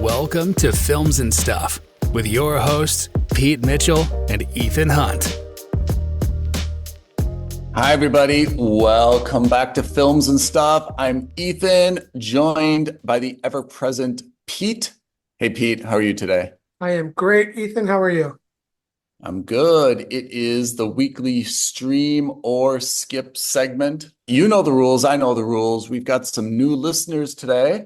Welcome to Films and Stuff with your hosts, Pete Mitchell and Ethan Hunt. Hi, everybody. Welcome back to Films and Stuff. I'm Ethan, joined by the ever-present Pete. Hey, Pete, how are you today? I am great. Ethan, how are you? I'm good. It is the weekly stream or skip segment. You know the rules. I know the rules. We've got some new listeners today.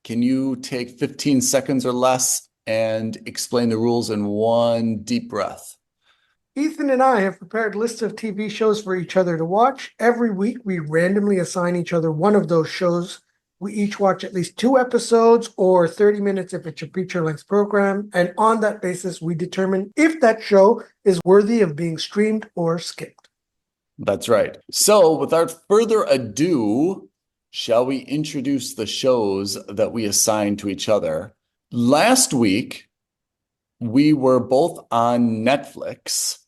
Can you take 15 seconds or less and explain the rules in one deep breath? Ethan and I have prepared lists of TV shows for each other to watch. Every week, we randomly assign each other one of those shows. We each watch at least 2 episodes or 30 minutes if it's a feature-length program. And on that basis, we determine if that show is worthy of being streamed or skipped. That's right. So without further ado, shall we introduce the shows that we assign to each other? Last week, we were both on Netflix.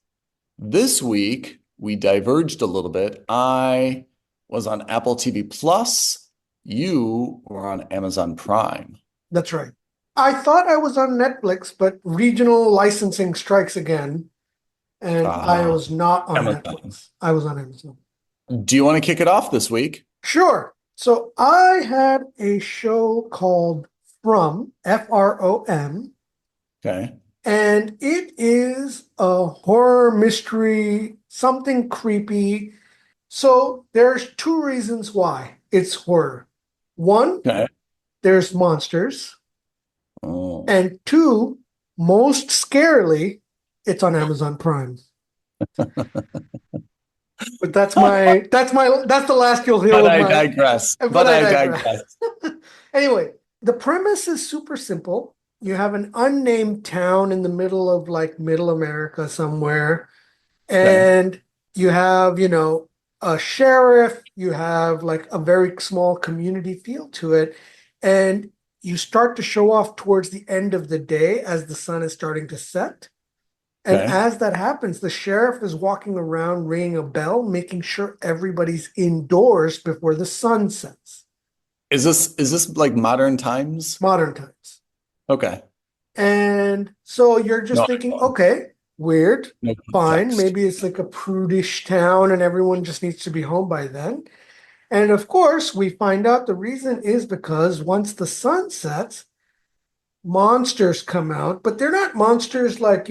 This week, we diverged a little bit. I was on Apple TV Plus. You were on Amazon Prime. That's right. I thought I was on Netflix, but regional licensing strikes again. And I was not on Amazon. Netflix. I was on Amazon. Do you want to kick it off this week? Sure. So I had a show called From, F-R-O-M. Okay. And it is a horror mystery, something creepy. So there's 2 reasons why it's horror. 1, Okay. there's monsters. Oh. And 2, most scarily, it's on Amazon Prime. But that's the last you'll hear. But I digress. But I digress. Anyway, the premise is super simple. You have an unnamed town in the middle of like middle America somewhere. And you have, a sheriff, you have like a very small community feel to it. And you start to show off towards the end of the day as the sun is starting to set. And as that happens, the sheriff is walking around ringing a bell, making sure everybody's indoors before the sun sets. Is this like modern times? Modern times. Okay. And so you're just thinking, okay, weird, fine. Maybe it's like a prudish town and everyone just needs to be home by then. And of course, we find out the reason is because once the sun sets, monsters come out, but they're not monsters like,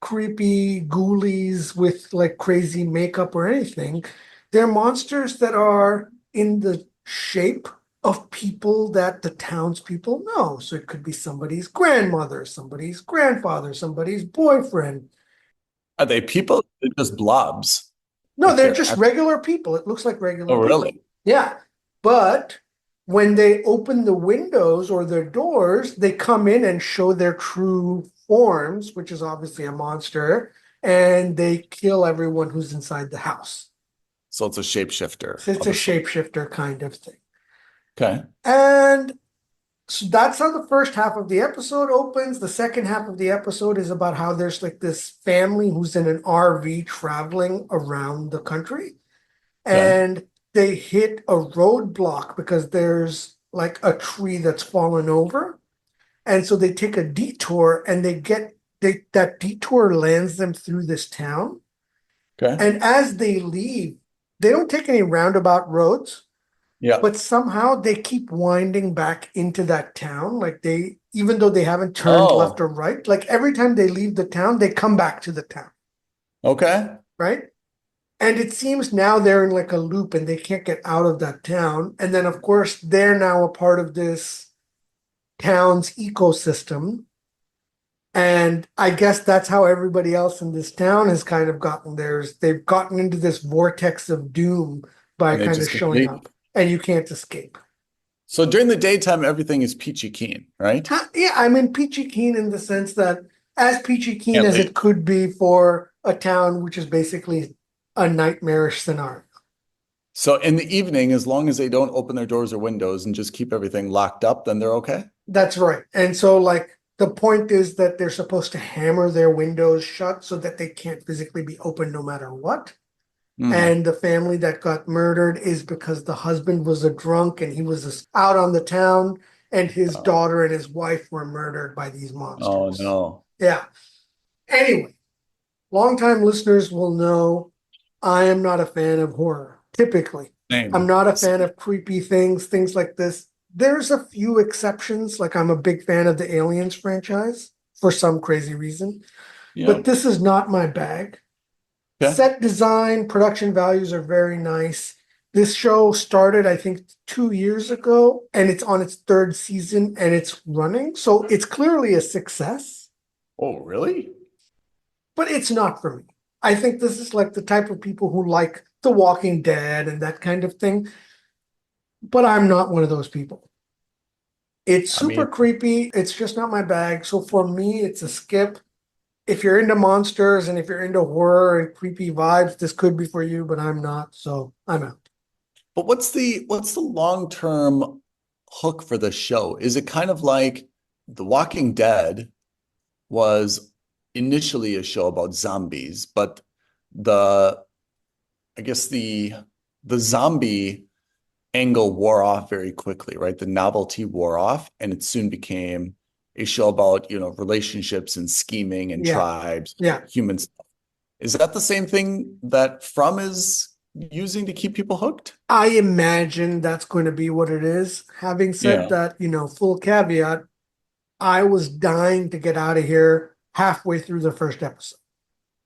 creepy ghoulies with like crazy makeup or anything. They're monsters that are in the shape of people that the townspeople know. So it could be somebody's grandmother, somebody's grandfather, somebody's boyfriend. Are they people? They're just blobs. No, they're just regular people. It looks like regular people. Oh, really? Yeah. But when they open the windows or their doors, they come in and show their true forms, which is obviously a monster, and they kill everyone who's inside the house. So it's a shapeshifter. So it's a shapeshifter kind of thing. Okay. And so that's how the first half of the episode opens. The second half of the episode is about how there's like this family who's in an RV traveling around the country. And they hit a roadblock because there's like a tree that's fallen over. And so they take a detour and that detour lands them through this town. Okay. And as they leave, they don't take any roundabout roads. Yeah. But somehow they keep winding back into that town. Like even though they haven't turned left or right, like every time they leave the town, they come back to the town. Okay. Right? And it seems now they're in like a loop and they can't get out of that town. And then, of course, they're now a part of this town's ecosystem. And I guess that's how everybody else in this town has kind of gotten theirs. They've gotten into this vortex of doom by kind of showing up. And you can't escape. So during the daytime, everything is peachy keen, right? Yeah, I mean peachy keen in the sense that as peachy keen as it could be for a town, which is basically a nightmarish scenario. So in the evening, as long as they don't open their doors or windows and just keep everything locked up, then they're okay? That's right. And so like the point is that they're supposed to hammer their windows shut so that they can't physically be open no matter what. And the family that got murdered is because the husband was a drunk and he was out on the town and his Oh, daughter and his wife were murdered by these oh monsters. no. Yeah. Anyway, longtime listeners will know I am not a fan of horror, typically. I'm Same. not a fan of creepy things, things like this. There's a few exceptions, like I'm a big fan of the Aliens franchise for some crazy reason, Yeah. but this is not my bag. Okay. Set design, production values are very nice. This show started, I think, 2 years ago, and it's on its third season and it's running. So it's clearly a success, Oh, really? but it's not for me. I think this is like the type of people who like The Walking Dead and that kind of thing, but I'm not one of those people. It's I mean, super creepy. It's just not my bag. So for me, it's a skip. If you're into monsters and if you're into horror and creepy vibes, this could be for you, but I'm not. So I'm out. but what's the long-term hook for the show? Is it kind of like The Walking Dead was initially a show about zombies, but the I guess the zombie angle wore off very quickly, right? The novelty wore off, and it soon became a show about, relationships and scheming and Yeah. tribes, Yeah. humans. Is that the same thing that From is using to keep people hooked? I imagine that's going to be what it is. Having said Yeah. that, full caveat, I was dying to get out of here halfway through the first episode.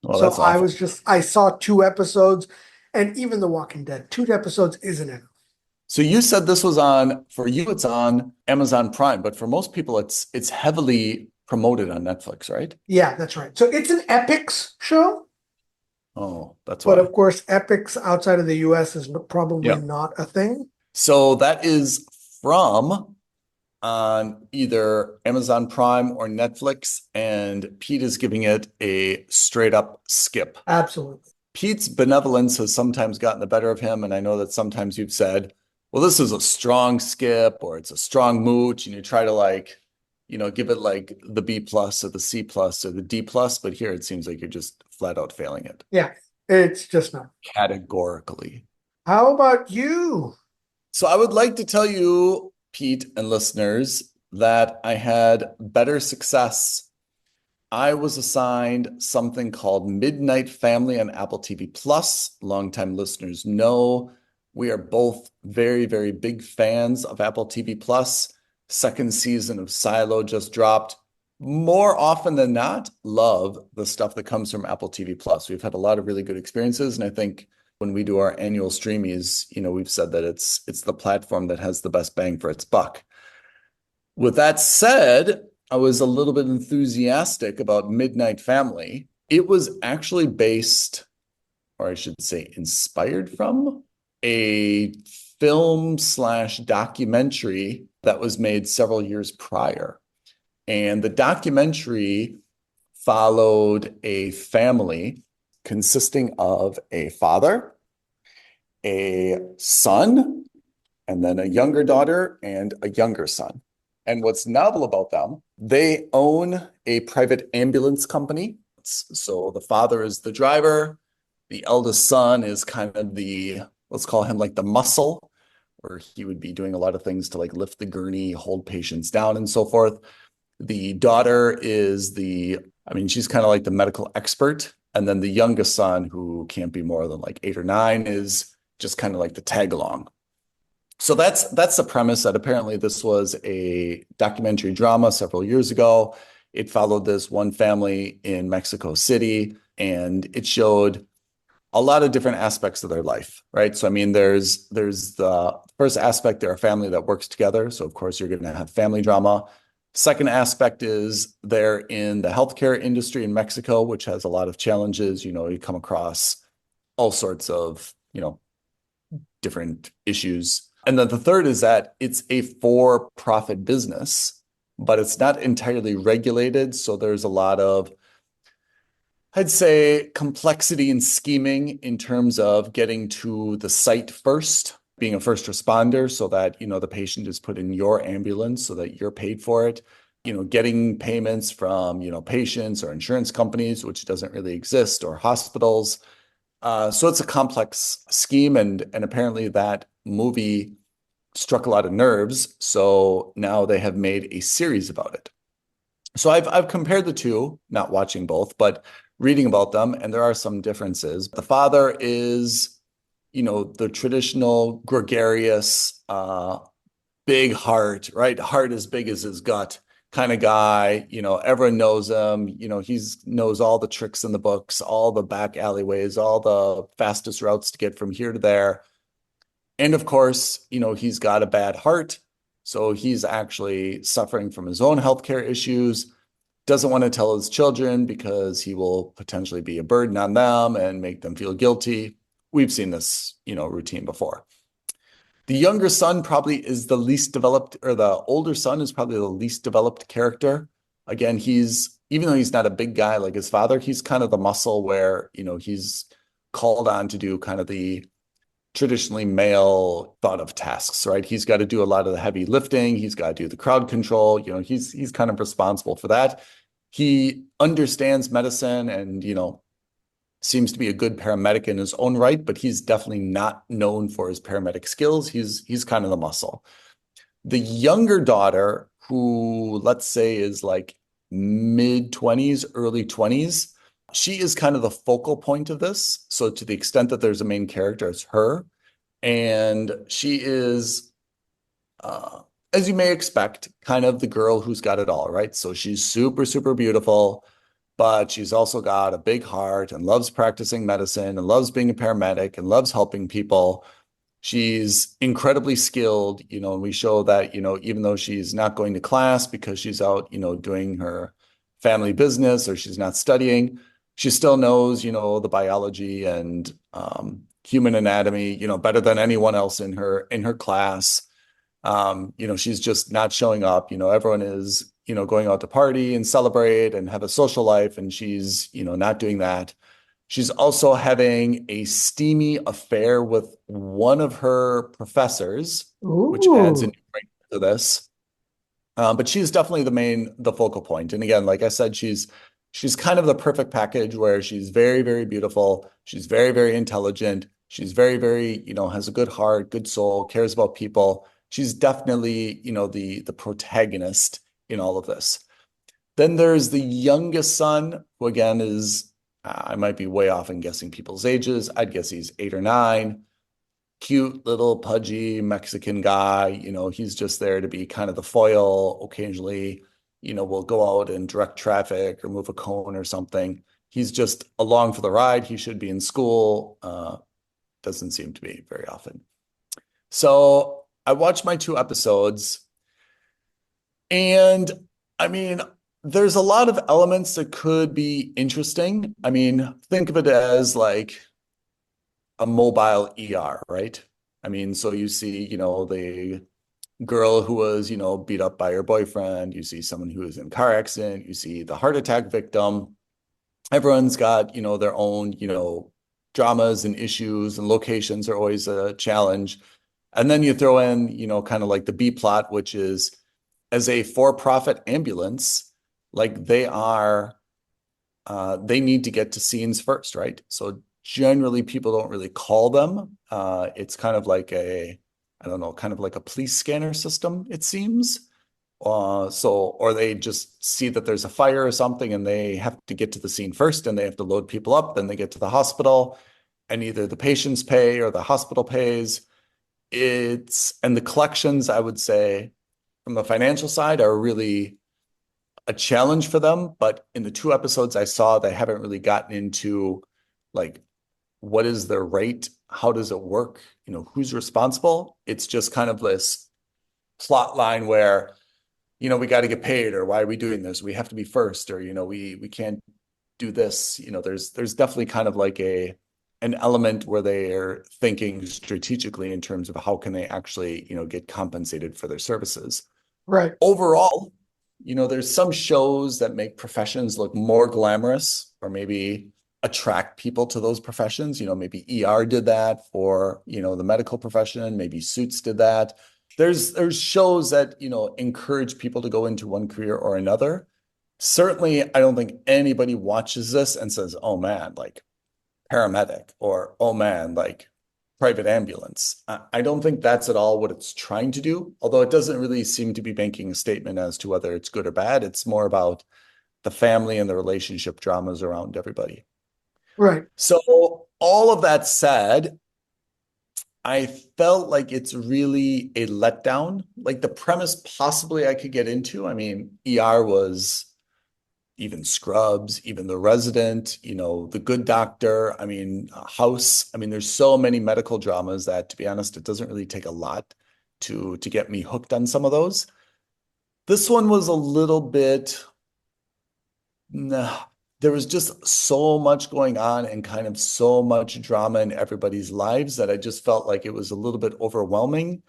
Well, So that's awful. I saw 2 episodes, and even The Walking Dead, 2 episodes isn't enough. So you said this was for you, it's on Amazon Prime, but for most people, it's heavily promoted on Netflix, right? Yeah, that's right. So it's an Epics show, Oh, that's but why. of course, Epics outside of the US is probably Yeah. not a thing. So that is From on either Amazon Prime or Netflix, and Pete is giving it a straight up skip. Absolutely. Pete's benevolence has sometimes gotten the better of him, and I know that sometimes you've said, well, this is a strong skip or it's a strong mooch, and you try to give it like the B plus or the C plus or the D plus, but here it seems like you're just flat out failing it Yeah, it's just not. categorically. How about you? So I would like to tell you, Pete and listeners, that I had better success. I was assigned something called Midnight Family on Apple TV Plus. Longtime listeners know we are both very, very big fans of Apple TV Plus. Second season of Silo just dropped. More often than not, love the stuff that comes from Apple TV Plus. We've had a lot of really good experiences, and I think when we do our annual streamies, we've said that it's the platform that has the best bang for its buck. With that said, I was a little bit enthusiastic about Midnight Family. It was actually based, or I should say, inspired from a film slash documentary that was made several years prior. And the documentary followed a family consisting of a father, a son, and then a younger daughter and a younger son. And what's novel about them, they own a private ambulance company. So the father is the driver. The eldest son is kind of let's call him like the muscle, where he would be doing a lot of things to like lift the gurney, hold patients down, and so forth. The daughter is she's kind of like the medical expert. And then the youngest son, who can't be more than like 8 or 9, is just kind of like the tag along. So that's the premise, that apparently this was a documentary drama several years ago. It followed this one family in Mexico City, and it showed a lot of different aspects of their life, right? So I mean, there's the first aspect, they're a family that works together. So of course you're going to have family drama. Second aspect is they're in the healthcare industry in Mexico, which has a lot of challenges. You come across all sorts of, different issues. And then the third is that it's a for-profit business, but it's not entirely regulated. So there's a lot of, I'd say, complexity and scheming in terms of getting to the site first, being a first responder so that, the patient is put in your ambulance so that you're paid for it, getting payments from, patients or insurance companies, which doesn't really exist, or hospitals. So it's a complex scheme. And apparently that movie struck a lot of nerves. So now they have made a series about it. So I've compared the two, not watching both, but reading about them, and there are some differences. The father is, the traditional gregarious, big heart, right? Heart as big as his gut kind of guy. Everyone knows him. He's knows all the tricks in the books, all the back alleyways, all the fastest routes to get from here to there. And of course, he's got a bad heart. So he's actually suffering from his own healthcare issues, doesn't want to tell his children because he will potentially be a burden on them and make them feel guilty. We've seen this, routine before. The younger son probably is the least developed, or the older son is probably the least developed character. Again, even though he's not a big guy like his father, he's kind of the muscle where, he's called on to do kind of the traditionally male thought of tasks, right? He's got to do a lot of the heavy lifting. He's got to do the crowd control. He's kind of responsible for that. He understands medicine and, seems to be a good paramedic in his own right, but he's definitely not known for his paramedic skills. He's kind of the muscle. The younger daughter, who let's say is like mid-20s, early 20s, she is kind of the focal point of this. So to the extent that there's a main character, it's her. And she is, as you may expect, kind of the girl who's got it all, right? So she's super, super beautiful, but she's also got a big heart and loves practicing medicine and loves being a paramedic and loves helping people. She's incredibly skilled, and we show that, even though she's not going to class because she's out, doing her family business or she's not studying, she still knows, the biology and human anatomy, better than anyone else in her class. She's just not showing up. Everyone is, going out to party and celebrate and have a social life, and she's, not doing that. She's also having a steamy affair with one of her professors, which adds a new wrinkle to this. But she's definitely the focal point. And again, like I said, she's kind of the perfect package where she's very, very beautiful. She's very, very intelligent. She's very, very, has a good heart, good soul, cares about people. She's definitely, the protagonist in all of this. Then there's the youngest son, who again is, I might be way off in guessing people's ages. I'd guess he's 8 or 9. Cute little pudgy Mexican guy. He's just there to be kind of the foil. Occasionally, will go out and direct traffic or move a cone or something. He's just along for the ride. He should be in school. Doesn't seem to be very often. So I watched my 2 episodes, and I mean, there's a lot of elements that could be interesting. I mean, think of it as like a mobile ER, right? I mean, so you see, the girl who was, beat up by her boyfriend. You see someone who is in a car accident. You see the heart attack victim. Everyone's got, their own, dramas and issues, and locations are always a challenge. And then you throw in, kind of like the B plot, which is as a for-profit ambulance, like they need to get to scenes first, right? So generally people don't really call them. It's kind of like kind of like a police scanner system, it seems. Or they just see that there's a fire or something and they have to get to the scene first and they have to load people up. Then they get to the hospital and either the patients pay or the hospital pays. And the collections, I would say, from the financial side are really a challenge for them. But in the 2 episodes I saw, they haven't really gotten into like, what is their rate? How does it work? Who's responsible? It's just kind of this plot line where, we got to get paid, or why are we doing this? We have to be first, or, we can't do this. There's definitely kind of like an element where they are thinking strategically in terms of how can they actually, get compensated for their services. Right. Overall, there's some shows that make professions look more glamorous or maybe attract people to those professions. Maybe ER did that for, the medical profession. Maybe Suits did that. There's shows that, encourage people to go into one career or another. Certainly, I don't think anybody watches this and says, oh man, like paramedic, or oh man, like private ambulance. I don't think that's at all what it's trying to do, although it doesn't really seem to be making a statement as to whether it's good or bad. It's more about the family and the relationship dramas around everybody. Right. So all of that said, I felt like it's really a letdown. Like the premise possibly I could get into. I mean, ER was even Scrubs, even The Resident, The Good Doctor. I mean, House. I mean, there's so many medical dramas that, to be honest, it doesn't really take a lot to get me hooked on some of those. This one was a little bit, nah, there was just so much going on and kind of so much drama in everybody's lives that I just felt like it was a little bit overwhelming.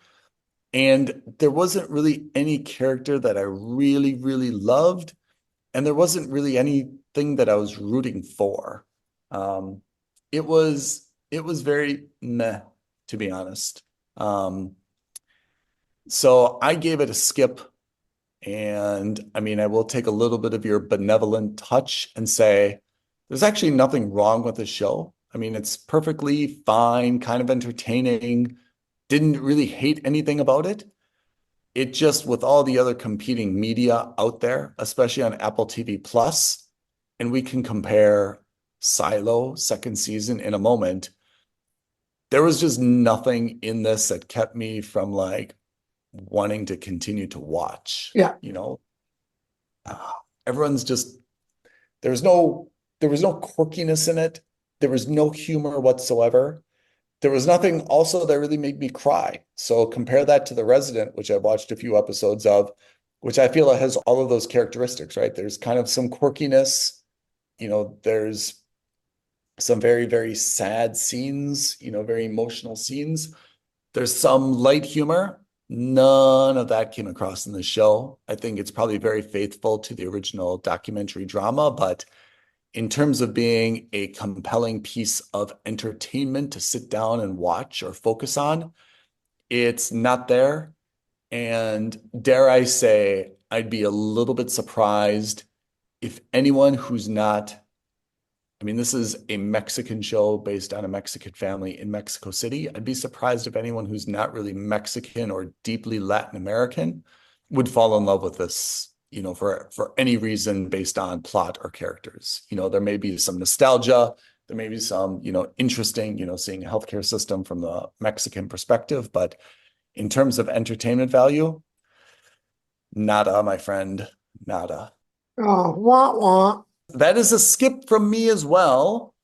And there wasn't really any character that I really, really loved. And there wasn't really anything that I was rooting for. Um, it was very meh, to be honest. So I gave it a skip. And I mean, I will take a little bit of your benevolent touch and say there's actually nothing wrong with the show. I mean, it's perfectly fine, kind of entertaining. Didn't really hate anything about it. It just, with all the other competing media out there, especially on Apple TV Plus, and we can compare Silo second season in a moment, there was just nothing in this that kept me from like wanting to continue to watch. Yeah. Uh, everyone's just there was no quirkiness in it. There was no humor whatsoever. There was nothing also that really made me cry. So compare that to The Resident, which I've watched a few episodes of, which I feel has all of those characteristics, right? There's kind of some quirkiness, there's some very, very sad scenes, very emotional scenes. There's some light humor. None of that came across in the show. I think it's probably very faithful to the original documentary drama, but in terms of being a compelling piece of entertainment to sit down and watch or focus on, it's not there. And dare I say, I'd be a little bit surprised if anyone who's not, I mean, this is a Mexican show based on a Mexican family in Mexico City. I'd be surprised if anyone who's not really Mexican or deeply Latin American would fall in love with this, for any reason based on plot or characters. There may be some nostalgia, there may be some, interesting, seeing a healthcare system from the Mexican perspective, but in terms of entertainment value, nada, my friend, nada. Oh, wah wah. That is a skip from me as well.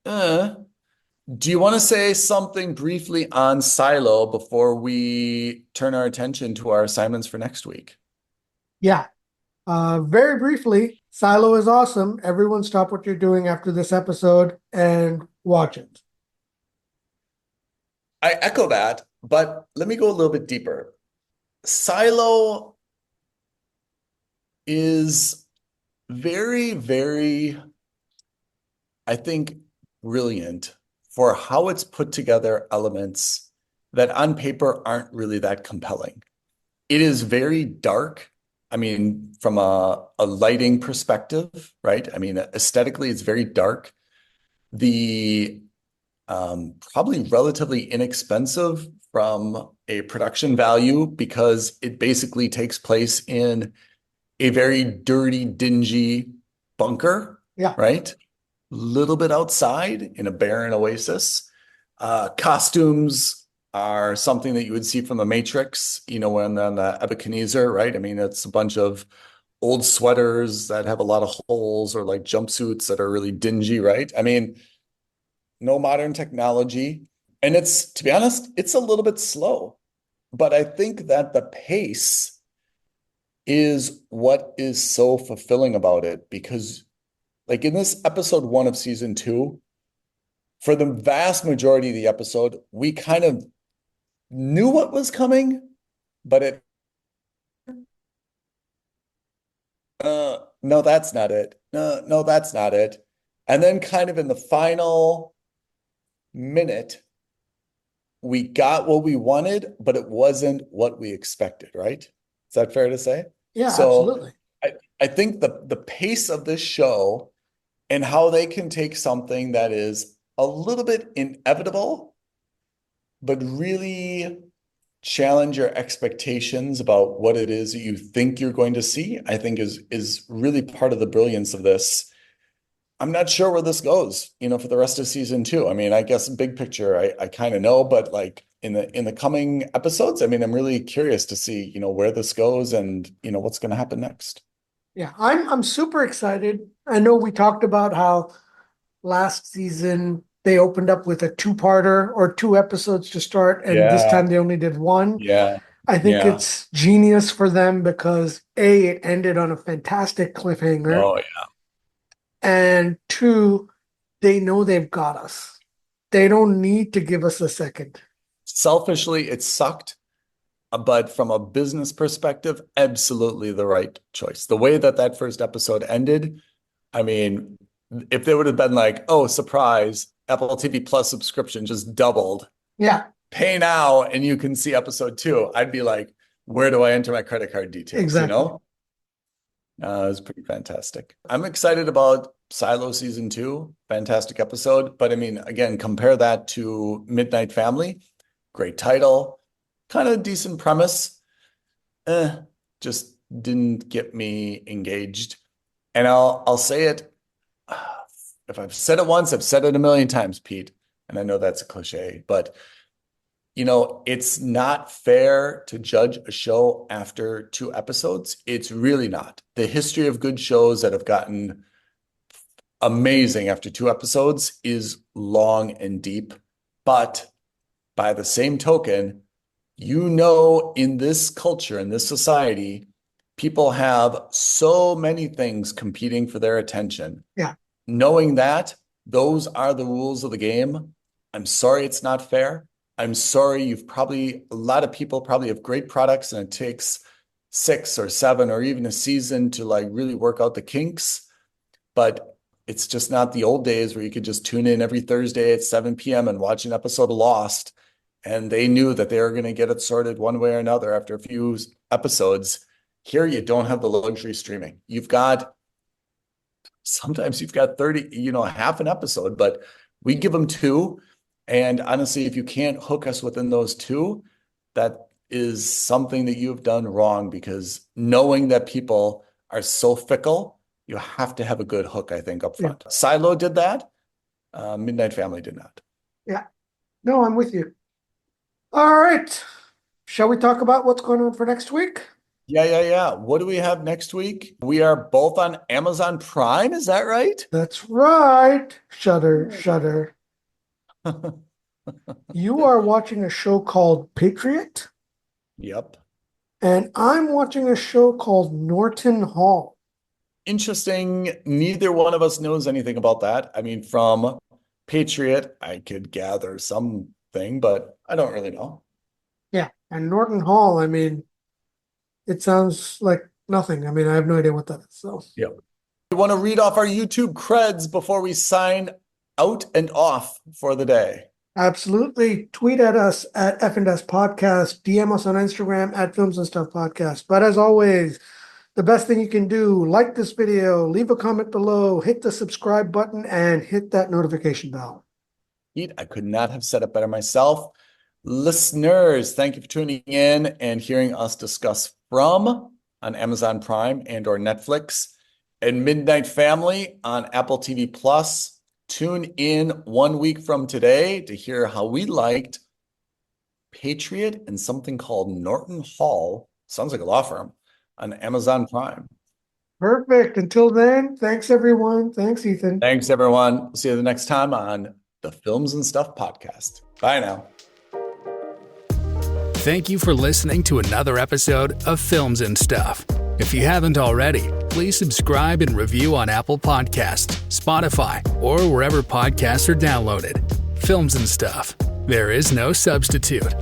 Do you want to say something briefly on Silo before we turn our attention to our assignments for next week? Yeah. Very briefly, Silo is awesome. Everyone stop what you're doing after this episode and watch it. I echo that, but let me go a little bit deeper. Silo is very, very, I think, brilliant for how it's put together elements that on paper aren't really that compelling. It is very dark. I mean, from a lighting perspective, right? I mean, aesthetically, it's very dark. The probably relatively inexpensive from a production value because it basically takes place in a very dirty, dingy bunker, Yeah. right? Little bit outside in a barren oasis. Costumes are something that you would see from the Matrix, when on the Ebenezer, right? I mean, it's a bunch of old sweaters that have a lot of holes or like jumpsuits that are really dingy, right? I mean, no modern technology. And it's, to be honest, it's a little bit slow. But I think that the pace is what is so fulfilling about it because, like in this episode 1 of season 2, for the vast majority of the episode, we kind of knew what was coming, but no, that's not it. No, that's not it. And then kind of in the final minute, we got what we wanted, but it wasn't what we expected, right? Is that fair to say? Yeah, So absolutely. I think the pace of this show and how they can take something that is a little bit inevitable but really challenge your expectations about what it is that you think you're going to see, I think is really part of the brilliance of this. I'm not sure where this goes, for the rest of season 2. I mean, I guess big picture, I kind of know, but like in the coming episodes, I mean, I'm really curious to see, where this goes and, what's going to happen next. Yeah, I'm super excited. I know we talked about how last season they opened up with a two-parter or 2 episodes to start, and this time they only did 1. Yeah. I think it's genius for them because A, it ended on a fantastic cliffhanger. Oh, yeah. And 2, they know they've got us. They don't need to give us a second. Selfishly, it sucked. But from a business perspective, absolutely the right choice. The way that first episode ended, I mean, if they would have been like, oh, surprise, Apple TV Plus subscription just doubled. Yeah. Pay now and you can see episode 2. I'd be like, where do I enter my credit card details? Exactly. It was pretty fantastic. I'm excited about Silo season 2. Fantastic episode. But I mean, again, compare that to Midnight Family. Great title. Kind of decent premise. Just didn't get me engaged. And I'll say it. If I've said it once, I've said it a million times, Pete. And I know that's a cliche, but it's not fair to judge a show after 2 episodes. It's really not. The history of good shows that have gotten amazing after 2 episodes is long and deep. But by the same token, in this culture, in this society, people have so many things competing for their attention. Yeah. Knowing that those are the rules of the game, I'm sorry it's not fair. I'm sorry a lot of people probably have great products and it takes 6 or 7 or even a season to like really work out the kinks. But it's just not the old days where you could just tune in every Thursday at 7 p.m. and watch an episode of Lost. And they knew that they were going to get it sorted one way or another after a few episodes. Here, you don't have the luxury streaming. Sometimes you've got 30, half an episode, but we give them 2. And honestly, if you can't hook us within those 2, that is something that you have done wrong, because knowing that people are so fickle, you have to have a good hook, I think, up front. Yeah. Silo did that. Midnight Family did not. Yeah. No, I'm with you. All right. Shall we talk about what's going on for next week? Yeah. What do we have next week? We are both on Amazon Prime. Is that right? That's right. Shudder. You are watching a show called Patriot. Yep. And I'm watching a show called Norton Hall. Interesting. Neither one of us knows anything about that. I mean, from Patriot, I could gather something, but I don't really know. Yeah. And Norton Hall, I mean, it sounds like nothing. I mean, I have no idea what that is. So, yeah. We want to read off our YouTube creds before we sign out and off for the day. Absolutely. Tweet at us at F&S Podcast. DM us on Instagram at Films and Stuff Podcast. But as always, the best thing you can do, like this video, leave a comment below, hit the subscribe button, and hit that notification bell. I could not have said it better myself. Listeners, thank you for tuning in and hearing us discuss From on Amazon Prime and or Netflix, and Midnight Family on Apple TV Plus. Tune in 1 week from today to hear how we liked Patriot and something called Norton Hall. Sounds like a law firm on Amazon Prime. Perfect. Until then, thanks everyone. Thanks, Ethan. Thanks everyone. See you the next time on the Films and Stuff Podcast. Bye now. Thank you for listening to another episode of Films and Stuff. If you haven't already, please subscribe and review on Apple Podcasts, Spotify, or wherever podcasts are downloaded. Films and Stuff. There is no substitute.